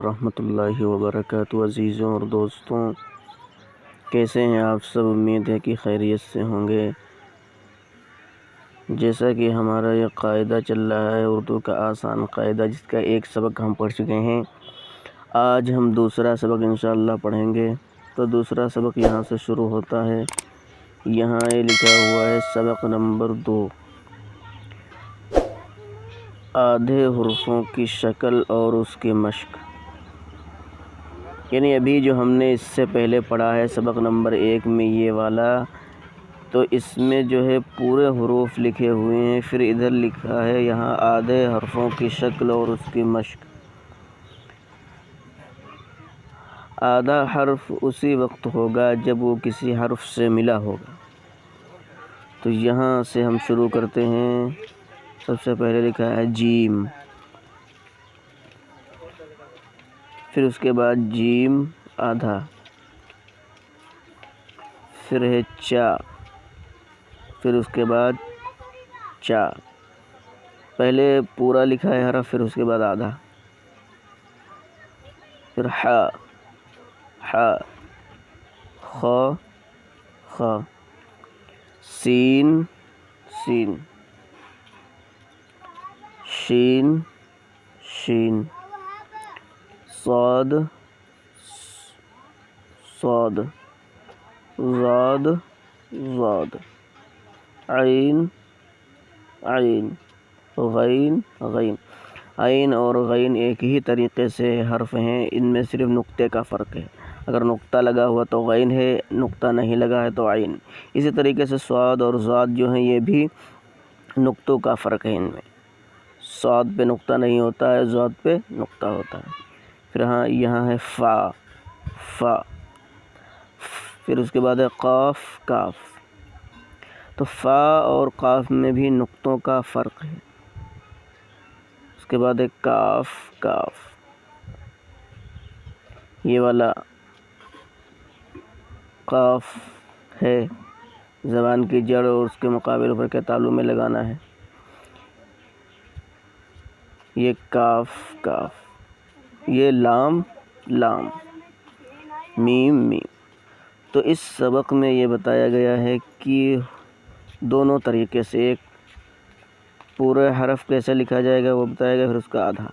رحمۃ اللہ وبرکاتہ۔ عزیزوں اور دوستوں، کیسے ہیں آپ سب؟ امید ہے کہ خیریت سے ہوں گے۔ جیسا کہ ہمارا یہ قاعدہ چل رہا ہے، اردو کا آسان قاعدہ، جس کا ایک سبق ہم پڑھ چکے ہیں۔ آج ہم دوسرا سبق انشاءاللہ پڑھیں گے۔ تو دوسرا سبق یہاں سے شروع ہوتا ہے۔ یہاں یہ لکھا ہوا ہے سبق نمبر 2، آدھے حروفوں کی شکل اور اس کی مشق۔ یعنی ابھی جو ہم نے اس سے پہلے پڑھا ہے سبق نمبر 1 میں یہ والا، تو اس میں جو ہے پورے حروف لکھے ہوئے ہیں، پھر ادھر لکھا ہے یہاں آدھے حرفوں کی شکل اور اس کی مشق۔ آدھا حرف اسی وقت ہوگا جب وہ کسی حرف سے ملا ہوگا۔ تو یہاں سے ہم شروع کرتے ہیں۔ سب سے پہلے لکھا ہے جیم، پھر اس کے بعد جیم آدھا، پھر ہے چا، پھر اس کے بعد چا۔ پہلے پورا لکھا ہے حرف، پھر اس کے بعد آدھا، پھر حا، حا، خا، خا، سین، سین، شین، شین، صاد، صاد، ضاد، ضاد، عین، عین، غین، غین۔ عین اور غین ایک ہی طریقے سے حرف ہیں، ان میں صرف نقطے کا فرق ہے۔ اگر نقطہ لگا ہوا تو غین ہے، نقطہ نہیں لگا ہے تو عین۔ اسی طریقے سے صاد اور ضاد جو ہیں یہ بھی نقطوں کا فرق ہے۔ ان میں صاد پہ نقطہ نہیں ہوتا ہے، ضاد پہ نقطہ ہوتا ہے۔ پھر یہاں ہے فا، فا، پھر اس کے بعد ہے قاف، کاف۔ تو فا اور قاف میں بھی نقطوں کا فرق ہے۔ اس کے بعد ہے کاف، کاف۔ یہ والا قاف ہے، زبان کی جڑ اور اس کے مقابل پر کے تالو میں لگانا ہے۔ یہ کاف، کاف۔ یہ لام، لام، میم، میم۔ تو اس سبق میں یہ بتایا گیا ہے کہ دونوں طریقے سے، ایک پورے حرف کیسے لکھا جائے گا وہ بتایا گیا، پھر اس کا آدھا۔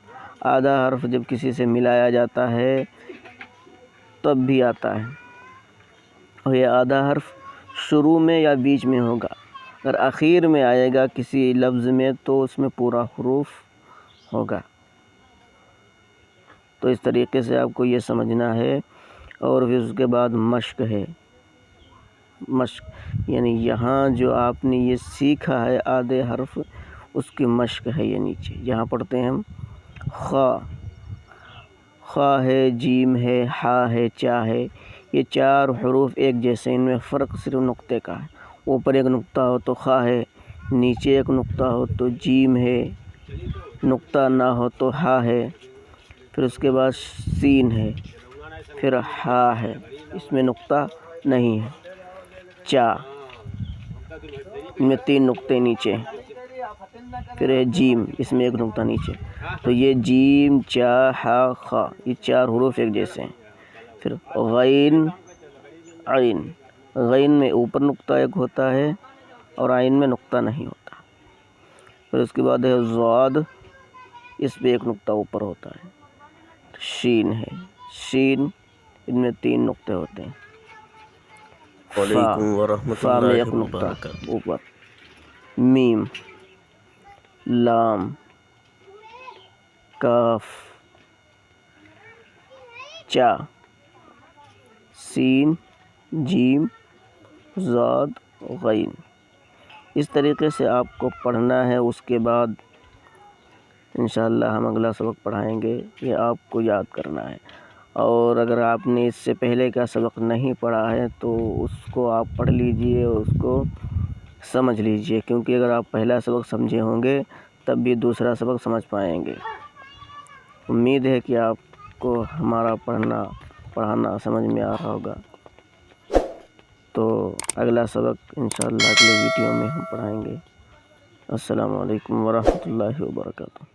آدھا حرف جب کسی سے ملایا جاتا ہے تب بھی آتا ہے، اور یہ آدھا حرف شروع میں یا بیچ میں ہوگا۔ اگر آخر میں آئے گا کسی لفظ میں تو اس میں پورا حروف ہوگا۔ تو اس طریقے سے آپ کو یہ سمجھنا ہے۔ اور پھر اس کے بعد مشق ہے، مشق یعنی یہاں جو آپ نے یہ سیکھا ہے آدھے حرف، اس کی مشق ہے یہ نیچے۔ یہاں پڑھتے ہیں ہم خا، خا ہے، جیم ہے، حا ہے، چا ہے۔ یہ چار حروف ایک جیسے، ان میں فرق صرف نقطے کا ہے۔ اوپر ایک نقطہ ہو تو خا ہے، نیچے ایک نقطہ ہو تو جیم ہے، نقطہ نہ ہو تو ہا ہے، پھر اس کے بعد سین ہے، پھر ہا ہے، اس میں نقطہ نہیں ہے۔ چا، ان میں 3 نقطے نیچے، پھر ہے جیم، اس میں ایک نقطہ نیچے۔ تو یہ جیم، چا، ہا، خا، یہ 4 حروف ایک جیسے ہیں۔ پھر غین، عین۔ غین میں اوپر نقطہ ایک ہوتا ہے اور عین میں نقطہ نہیں ہوتا۔ پھر اس کے بعد ہے ضاد، اس پہ ایک نقطہ اوپر ہوتا ہے۔ شین ہے، شین، ان میں 3 نقطے ہوتے ہیں۔ وعلیکم ورحمۃ فا میں اللہ ایک نقطہ وبرکاتہ۔ اوپر۔ میم، لام، کاف، چا، سین، جیم، ضاد، غین۔ اس طریقے سے آپ کو پڑھنا ہے۔ اس کے بعد انشاءاللہ ہم اگلا سبق پڑھائیں گے، یہ آپ کو یاد کرنا ہے۔ اور اگر آپ نے اس سے پہلے کا سبق نہیں پڑھا ہے تو اس کو آپ پڑھ لیجئے اور اس کو سمجھ لیجئے، کیونکہ اگر آپ پہلا سبق سمجھے ہوں گے تب بھی دوسرا سبق سمجھ پائیں گے۔ امید ہے کہ آپ کو ہمارا پڑھانا سمجھ میں آ رہا ہوگا۔ تو اگلا سبق انشاءاللہ اگلے ویڈیو میں ہم پڑھائیں گے۔ السلام علیکم ورحمۃ اللہ وبرکاتہ۔